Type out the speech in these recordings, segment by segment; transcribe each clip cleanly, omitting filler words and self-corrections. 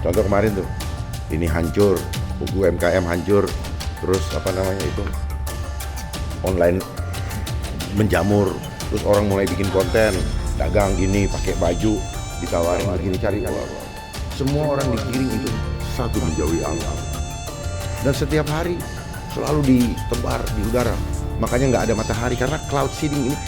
Contoh kemarin tuh, ini hancur, UMKM hancur, terus apa namanya itu online menjamur, terus orang mulai bikin konten, dagang gini, pakai baju, ditawarin begini cari uang. Semua orang digiring itu satu menjauhi Allah. Dan setiap hari selalu ditebar di udara. Makanya nggak ada matahari karena cloud seeding ini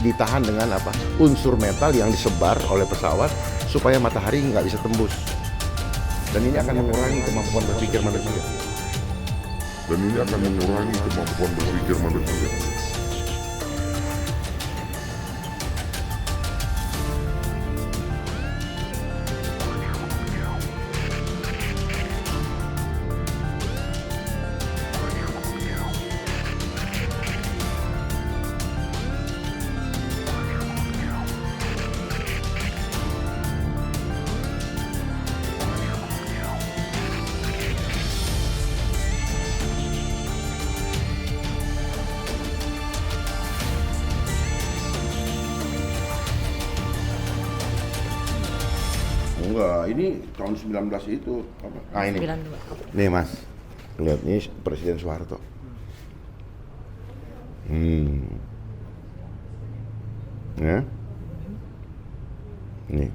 ditahan dengan apa? Unsur metal yang disebar oleh pesawat supaya matahari nggak bisa tembus. Dan ini akan mengurangi kemampuan berpikir manusia. Enggak, ini tahun 19 itu apa? Ah ini. 92. Nih Mas, lihat nih Presiden Soeharto. Ya. Nih.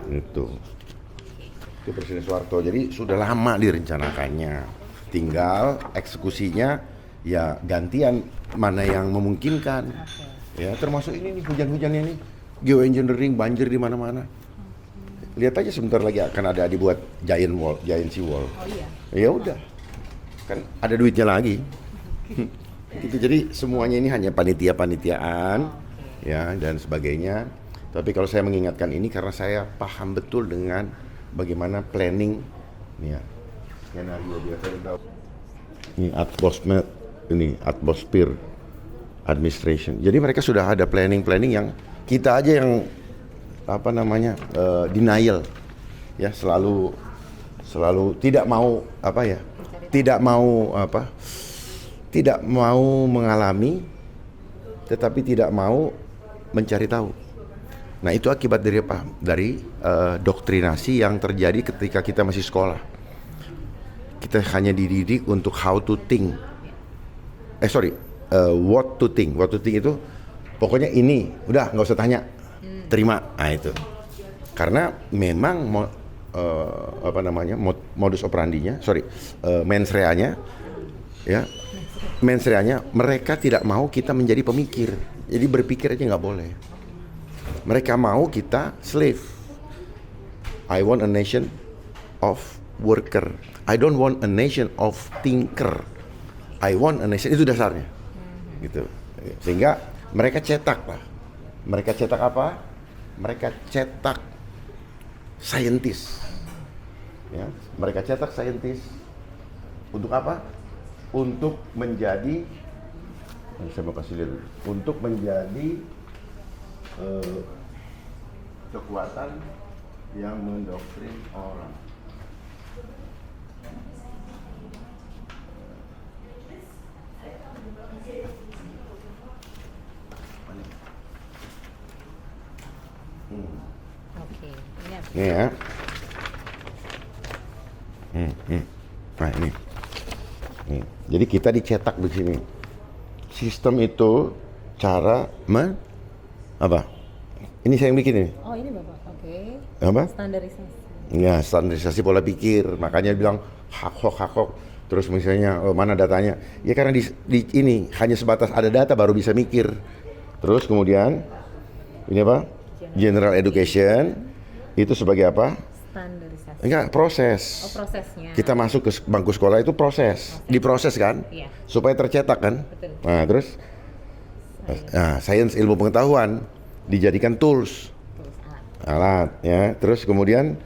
Itu Presiden Soeharto. Jadi sudah lama direncanakannya. Tinggal eksekusinya ya gantian mana yang memungkinkan. Ya, termasuk ini nih hujan-hujannya nih. Geoengineering banjir di mana-mana. Lihat aja sebentar lagi akan ada dibuat giant wall, giant sea wall. Oh iya. Ya udah. Kan ada duitnya lagi. Gitu. Jadi semuanya ini hanya panitia-panitiaan ya dan sebagainya. Tapi kalau saya mengingatkan ini karena saya paham betul dengan bagaimana planning ya. Skenario biasa ini atmosphere administration. Jadi mereka sudah ada planning yang kita aja yang apa namanya denial ya selalu tidak mau apa ya tidak mau mengalami tetapi tidak mau mencari tahu. Nah itu akibat dari apa? Dari doktrinasi yang terjadi ketika kita masih sekolah. Kita hanya dididik untuk how to think. What to think. What to think itu pokoknya ini, udah nggak usah tanya, terima. Nah itu, karena memang modus operandinya, mens reanya, ya, mens reanya mereka tidak mau kita menjadi pemikir. Jadi berpikir aja nggak boleh. Mereka mau kita slave. I want a nation of worker. I don't want a nation of thinker. I want a nation, itu dasarnya, gitu. Sehingga mereka cetak lah. Mereka cetak apa? Mereka cetak saintis. Ya, mereka cetak saintis untuk apa? Untuk menjadi, saya mau kasih lihat dulu. Untuk menjadi kekuatan yang mendoktrin orang. Oke. Ini ya. Nah ini. Nih. Jadi kita dicetak begini. Sistem itu cara apa? Ini saya yang bikin ini. Oh ini Bapak. Oke. Apa? Standarisasi. Ya, standarisasi pola pikir. Makanya bilang hakok. Terus misalnya mana datanya? Ya karena di ini hanya sebatas ada data baru bisa mikir. Terus kemudian ini apa? General education itu sebagai apa? Standarisasi. Enggak, proses. Oh prosesnya. Kita masuk ke bangku sekolah itu proses. Diproses kan? Iya. Supaya tercetak kan? Betul. Nah, terus sains ilmu pengetahuan dijadikan tools. Alat ya. Terus kemudian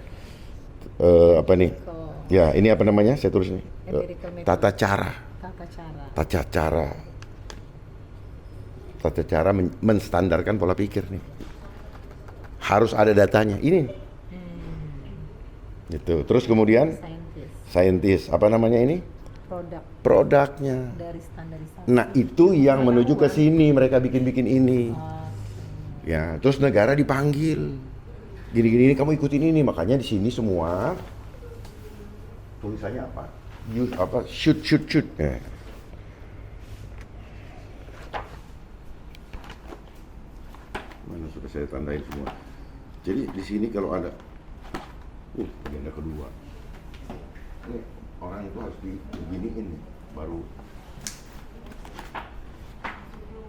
apa nih? Ya, ini apa namanya? Saya tulis nih. Tata cara. Tata cara menstandarkan pola pikir nih. Harus ada datanya. Ini. Gitu. Terus kemudian saintis. Apa namanya ini? Produknya. Dari standarisasi. Nah, itu yang menuju ke sini mereka bikin ini. Ya, terus negara dipanggil. Gini-gini kamu ikutin ini, makanya di sini semua tulisannya apa? Shoot. Mana sudah saya tandain semua. Jadi di sini kalau ada agenda kedua. Ini orang itu harus diginiin nih, baru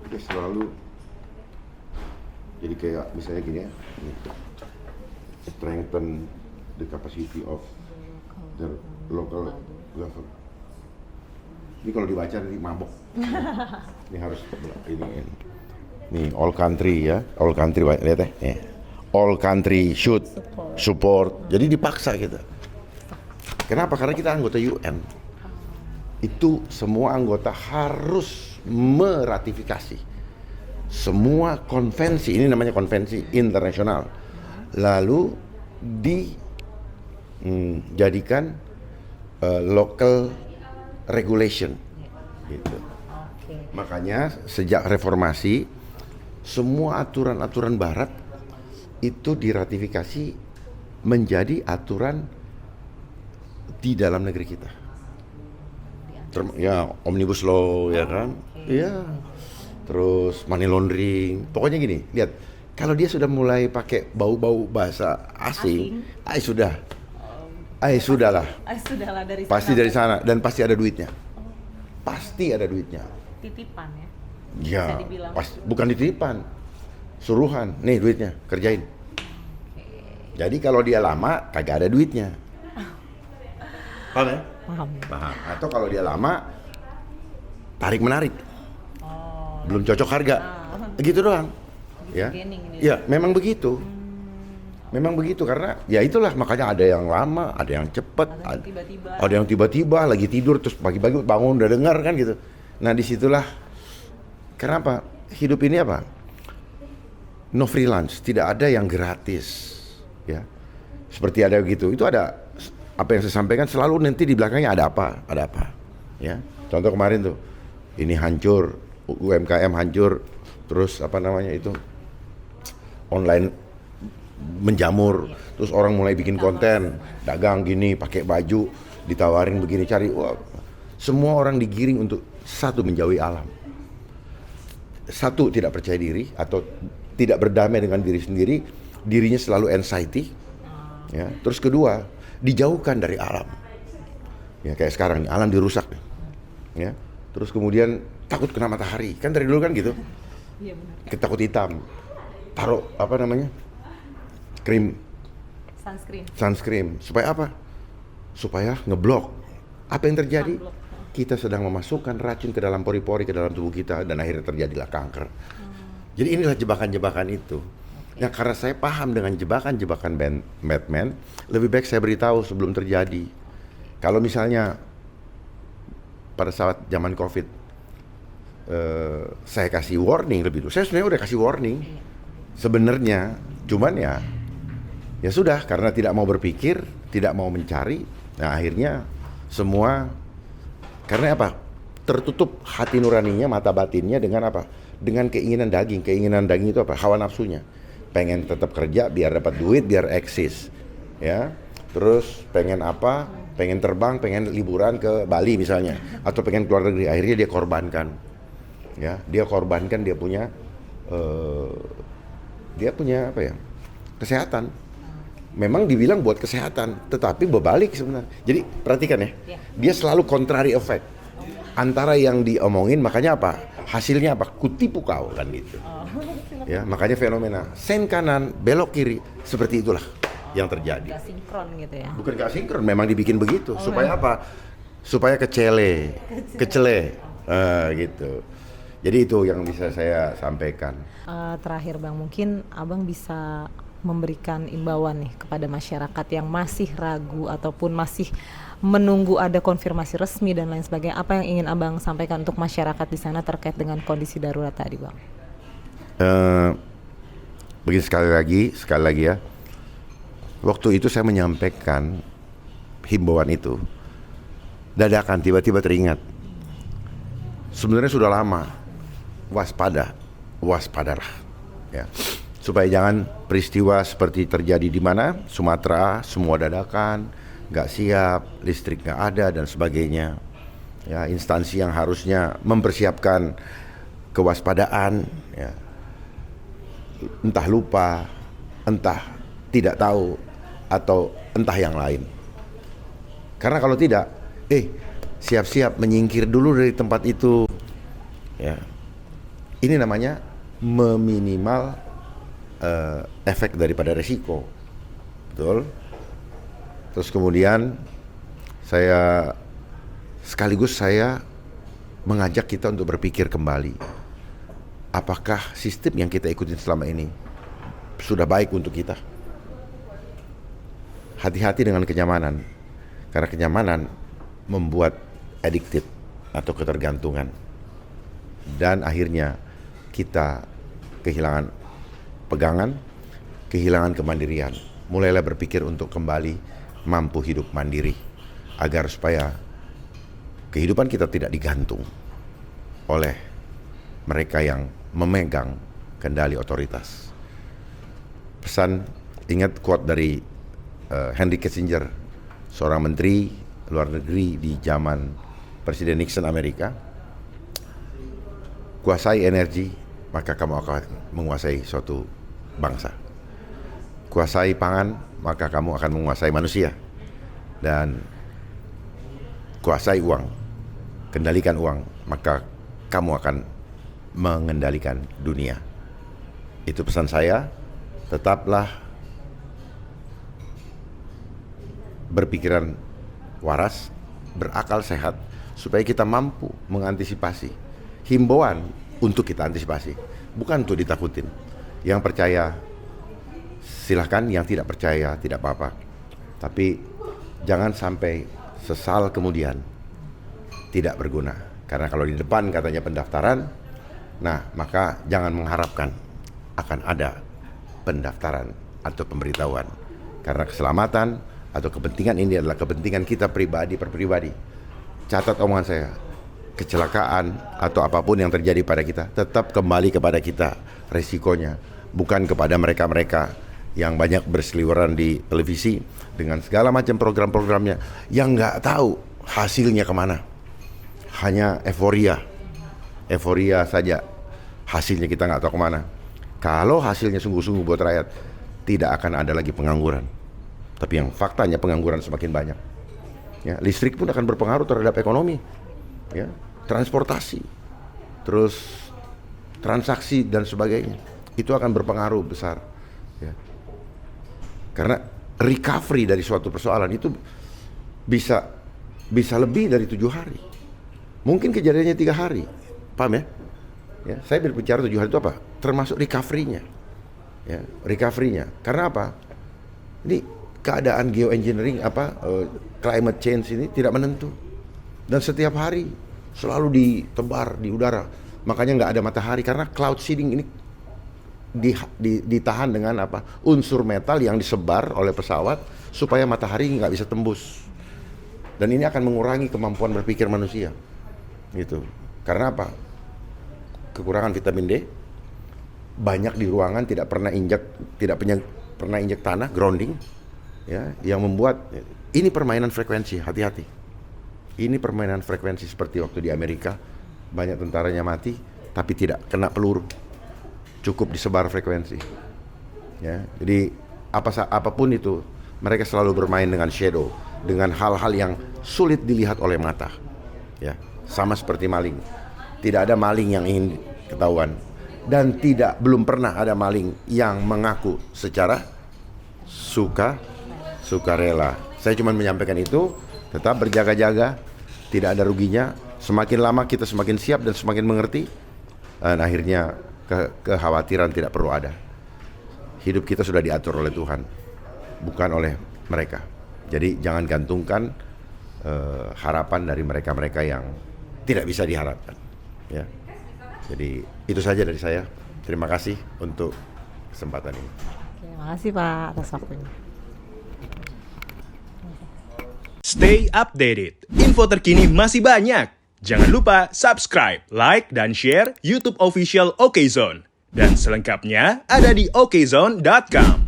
dia selalu jadi kayak misalnya gini ya, strengthen the capacity of the local government. Ini kalau dibaca nanti mabok. Ini harus ini. Nih all country ya, all country lihat ya. Nih. All country should support. Jadi dipaksa kita. Kenapa? Karena kita anggota UN. Itu semua anggota harus meratifikasi semua konvensi, ini namanya konvensi internasional. Lalu dijadikan local regulation. Gitu. Makanya sejak reformasi semua aturan-aturan barat itu diratifikasi menjadi aturan di dalam negeri kita. Ya, omnibus law ya kan? Iya. Terus money laundering. Pokoknya gini, lihat. Kalau dia sudah mulai pakai bau-bau bahasa asing. Sudahlah. Sudahlah dari sana. Pasti dari sana dan pasti ada duitnya. Pasti ada duitnya. Titipan ya. Ya, Bisa dibilang. bukan titipan. Suruhan. Nih duitnya, kerjain. Jadi kalau dia lama, kagak ada duitnya. Paham ya? Paham. Atau kalau dia lama, tarik-menarik. Belum cocok harga. Gitu doang. Ya. Ya, memang begitu. Memang begitu karena ya itulah makanya ada yang lama, ada yang cepat, ada yang tiba-tiba lagi tidur terus pagi-pagi bangun udah dengar kan gitu. Nah, disitulah kenapa hidup ini apa? No freelance, tidak ada yang gratis. Ya, seperti ada gitu. Itu ada apa yang saya sampaikan selalu nanti di belakangnya ada apa, ya. Contoh kemarin tuh, ini hancur, UMKM hancur, terus apa namanya itu online menjamur, terus orang mulai bikin konten, dagang gini, pakai baju, ditawarin begini, cari, wah, semua orang digiring untuk satu menjauhi alam, satu tidak percaya diri atau tidak berdamai dengan diri sendiri. Dirinya selalu anxiety, ya. Terus kedua, dijauhkan dari alam. Ya kayak sekarang nih, alam dirusak nih. Ya. Terus kemudian takut kena matahari. Kan dari dulu kan gitu. Iya benar. Takut hitam. Taruh apa namanya? Krim sunscreen. Supaya apa? Supaya ngeblok. Apa yang terjadi? Kita sedang memasukkan racun ke dalam pori-pori ke dalam tubuh kita dan akhirnya terjadilah kanker. Jadi inilah jebakan-jebakan itu. Ya karena saya paham dengan jebakan-jebakan Batman, lebih baik saya beritahu sebelum terjadi. Kalau misalnya pada saat zaman COVID, saya kasih warning lebih dulu. Saya sebenarnya udah kasih warning sebenarnya, cuman ya sudah karena tidak mau berpikir, tidak mau mencari. Nah akhirnya semua karena apa? Tertutup hati nuraninya, mata batinnya dengan apa? Dengan keinginan daging. Keinginan daging itu apa? Hawa nafsunya. Pengen tetap kerja biar dapat duit, biar eksis, ya. Terus pengen apa? Pengen terbang, pengen liburan ke Bali misalnya, atau pengen keluar negeri. Akhirnya dia korbankan, ya. Dia korbankan dia punya apa ya? Kesehatan. Memang dibilang buat kesehatan, tetapi berbalik sebenarnya. Jadi perhatikan ya, dia selalu contrary effect antara yang diomongin, makanya apa? Hasilnya apa? Kutipu kau kan gitu. Ya, makanya fenomena sen kanan belok kiri seperti itulah yang terjadi. Gak sinkron gitu ya? Bukan gak sinkron, memang dibikin begitu supaya apa? Supaya kecele, gitu. Jadi itu yang bisa saya sampaikan. Terakhir Bang, mungkin Abang bisa memberikan imbauan nih kepada masyarakat yang masih ragu ataupun masih menunggu ada konfirmasi resmi dan lain sebagainya. Apa yang ingin Abang sampaikan untuk masyarakat di sana terkait dengan kondisi darurat tadi, Bang? Begini sekali lagi ya. Waktu itu saya menyampaikan himbauan itu dadakan tiba-tiba teringat. Sebenarnya sudah lama. Waspadalah. Ya. supaya jangan peristiwa seperti terjadi di mana Sumatera, semua dadakan, nggak siap, listrik nggak ada dan sebagainya. Ya, instansi yang harusnya mempersiapkan kewaspadaan, ya, entah lupa, entah tidak tahu, atau entah yang lain. Karena kalau tidak, siap-siap menyingkir dulu dari tempat itu. Ya, ini namanya meminimal efek daripada resiko, betul. Terus kemudian saya mengajak kita untuk berpikir kembali, apakah sistem yang kita ikutin selama ini sudah baik untuk kita? Hati-hati dengan kenyamanan, karena kenyamanan membuat addicted atau ketergantungan, dan akhirnya kita kehilangan pegangan, kehilangan kemandirian. Mulailah berpikir untuk kembali mampu hidup mandiri, agar supaya kehidupan kita tidak digantung oleh mereka yang memegang kendali otoritas. Pesan, ingat quote dari Henry Kissinger, seorang menteri luar negeri di zaman Presiden Nixon Amerika. Kuasai energi, maka kamu akan menguasai suatu bangsa. Kuasai pangan, maka kamu akan menguasai manusia. Dan kuasai uang, kendalikan uang, maka kamu akan mengendalikan dunia. Itu pesan saya. Tetaplah berpikiran waras, berakal sehat, supaya kita mampu mengantisipasi. Himbauan untuk kita antisipasi, bukan untuk ditakutin. Yang percaya silahkan, yang tidak percaya tidak apa-apa. Tapi jangan sampai sesal kemudian tidak berguna. Karena kalau di depan katanya pendaftaran, nah maka jangan mengharapkan akan ada pendaftaran atau pemberitahuan. Karena keselamatan atau kepentingan ini adalah kepentingan kita pribadi per pribadi. Catat omongan saya, kecelakaan atau apapun yang terjadi pada kita tetap kembali kepada kita resikonya, bukan kepada mereka-mereka yang banyak berseliweran di televisi dengan segala macam program-programnya yang nggak tahu hasilnya kemana. Hanya euforia saja, hasilnya kita nggak tahu kemana. Kalau hasilnya sungguh-sungguh buat rakyat, tidak akan ada lagi pengangguran. Tapi yang faktanya pengangguran semakin banyak. Ya, listrik pun akan berpengaruh terhadap ekonomi. Ya, transportasi, terus transaksi dan sebagainya, itu akan berpengaruh besar. Ya. Karena recovery dari suatu persoalan itu bisa lebih dari 7 hari. Mungkin kejadiannya 3 hari, paham ya? Ya, saya berbicara 7 hari itu apa? Termasuk recovery-nya. Ya, recovery-nya. Karena apa? Ini keadaan geoengineering climate change ini tidak menentu. Dan setiap hari selalu ditebar di udara. Makanya nggak ada matahari karena cloud seeding ini ditahan dengan unsur metal yang disebar oleh pesawat supaya matahari nggak bisa tembus. Dan ini akan mengurangi kemampuan berpikir manusia. Gitu. Karena apa? Kekurangan vitamin D, banyak di ruangan, tidak pernah injak tanah, grounding, ya, yang membuat ini permainan frekuensi. Hati-hati. Ini permainan frekuensi seperti waktu di Amerika, banyak tentaranya mati, tapi tidak kena peluru, cukup disebar frekuensi. Ya, jadi apapun itu, mereka selalu bermain dengan shadow, dengan hal-hal yang sulit dilihat oleh mata. Ya, sama seperti maling. Tidak ada maling yang ingin ketahuan, dan belum pernah ada maling yang mengaku secara sukarela. Saya cuma menyampaikan itu. Tetap berjaga-jaga, tidak ada ruginya. Semakin lama kita semakin siap dan semakin mengerti, dan akhirnya kekhawatiran tidak perlu ada. Hidup kita sudah diatur oleh Tuhan, bukan oleh mereka. Jadi jangan gantungkan harapan dari mereka-mereka yang tidak bisa diharapkan. Ya. Jadi itu saja dari saya. Terima kasih untuk kesempatan ini. Terima kasih Pak atas waktunya. Stay updated. Info terkini masih banyak. Jangan lupa subscribe, like, dan share YouTube official OKZone. Dan selengkapnya ada di okezone.com.